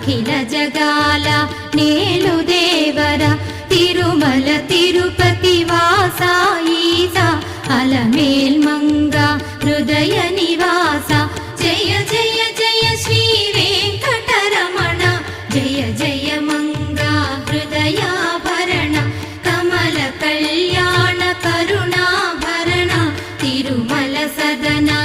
అఖిల జగాల నేలు దేవర తిరుమల తిరుపతి వాస ఈస అలమేల్ మంగ హృదయ నివాస జయ జయ జయ శ్రీ వెంకటరమణ జయ జయ మంగ హృదయాభరణ కమల కళ్యాణ కరుణాభరణ తిరుమల సదనా